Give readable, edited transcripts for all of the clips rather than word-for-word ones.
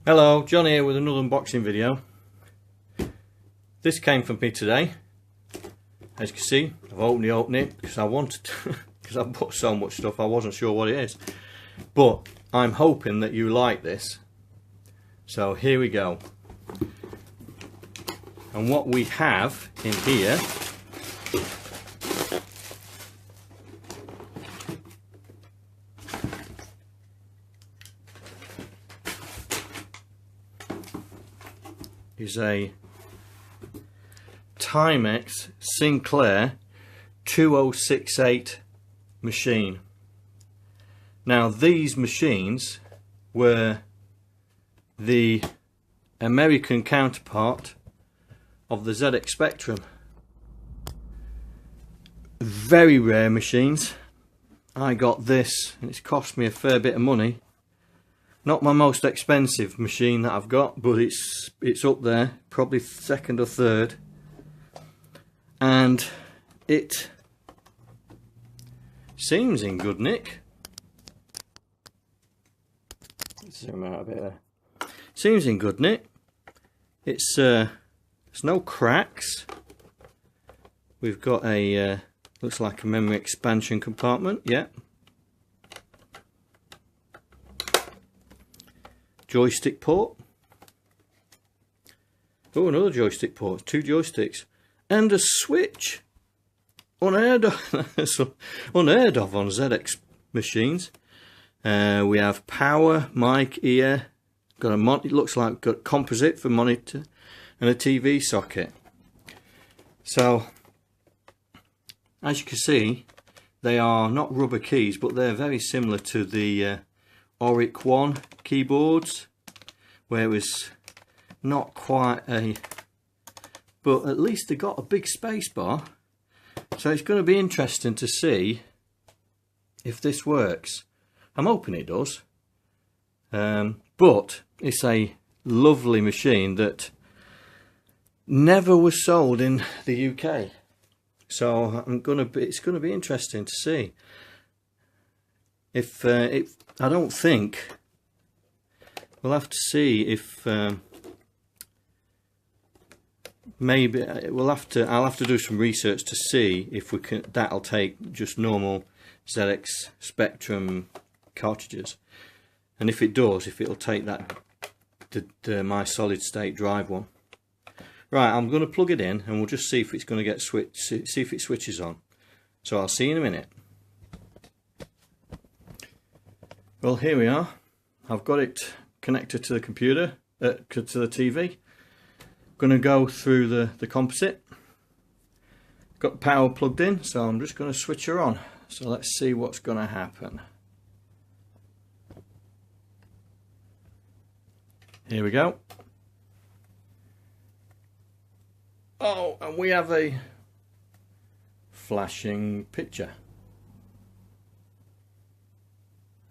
Hello, John here with another unboxing video. This came from me today. As you can see, I've opened it because I wanted to, because I bought so much stuff I wasn't sure what it is. But I'm hoping that you like this. So here we go. And what we have in here is a Timex Sinclair 2068 machine. Now these machines were the American counterpart of the ZX Spectrum. Very rare machines. I got this and it's cost me a fair bit of money. Not my most expensive machine that I've got, but it's up there, probably second or third. And it seems in good nick. Let's zoom out a bit there. Seems in good nick. It's there's no cracks. We've got a looks like a memory expansion compartment. Yeah. Joystick port. Oh, another joystick port. Two joysticks and a switch. Unheard of on ZX machines. We have power, mic, ear. Got a it looks like got composite for monitor and a TV socket. So as you can see, they are not rubber keys, but they're very similar to the Auric 1 keyboards, where it was not quite a, but at least they got a big space bar. So it's going to be interesting to see if this works. I'm hoping it does. But it's a lovely machine that never was sold in the UK. So it's going to be interesting to see if I don't think we'll have to see if maybe I'll have to do some research to see if we can. That'll take just normal ZX Spectrum cartridges, and if it does, if it'll take that my solid state drive one. Right, I'm going to plug it in and we'll just see if it's going to get see if it switches on. So I'll see you in a minute. Well, here we are. I've got it connected to the computer, to the TV. Going to go through the composite. Got the power plugged in, so I'm just going to switch her on. So let's see what's going to happen. Here we go. Oh, and we have a flashing picture.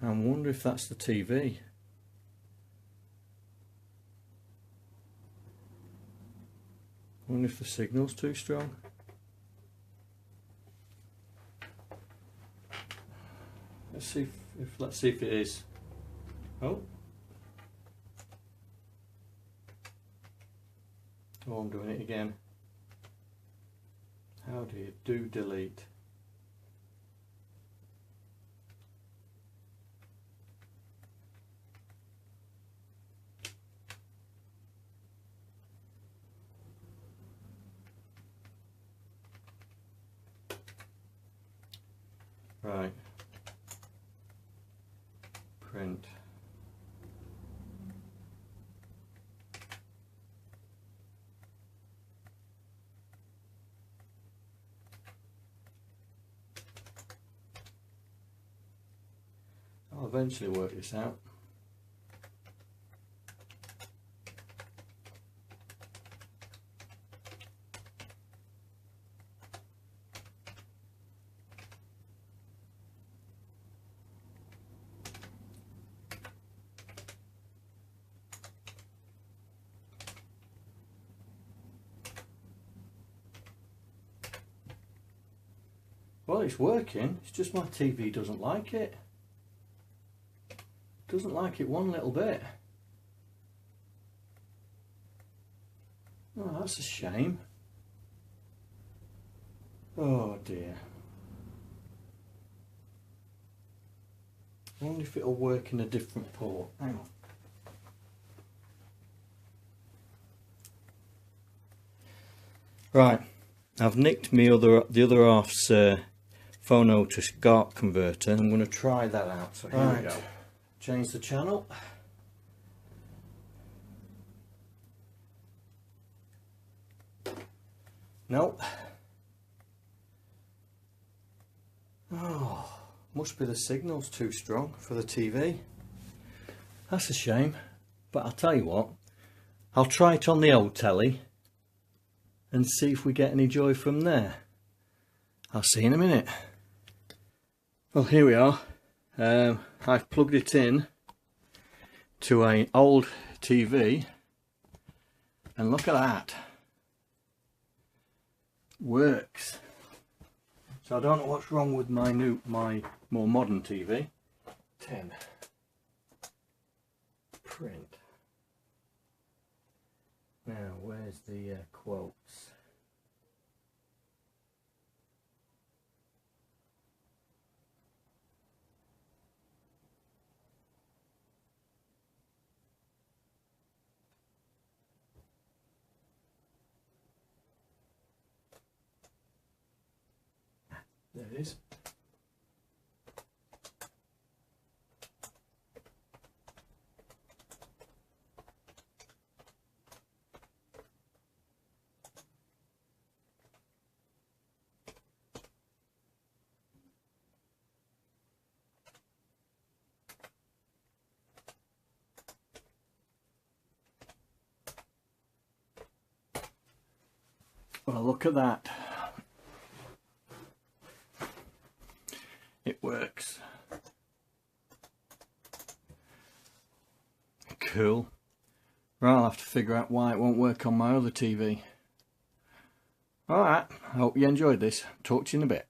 I wonder if that's the TV. I wonder if the signal's too strong. Let's see if it is. Oh. Oh, I'm doing it again. How do you do delete? Right. Print. I'll eventually work this out. Well, it's working, it's just my TV doesn't like it. Doesn't like it one little bit. Oh, that's a shame. Oh dear. I wonder if it'll work in a different port. Hang on. Right, I've nicked the other half's phono to SCART converter. I'm going to try that out. So here we go. Change the channel. Nope. Oh, must be the signal's too strong for the TV. That's a shame. But I'll tell you what, I'll try it on the old telly and see if we get any joy from there. I'll see you in a minute. Well, here we are. I've plugged it in to an old TV and look at that. Works. So I don't know what's wrong with my more modern TV. 10. Print. Now, where's the quotes? There it is. Well, look at that. It works. Cool. Right, I'll have to figure out why it won't work on my other TV. Alright, I hope you enjoyed this. Talk to you in a bit.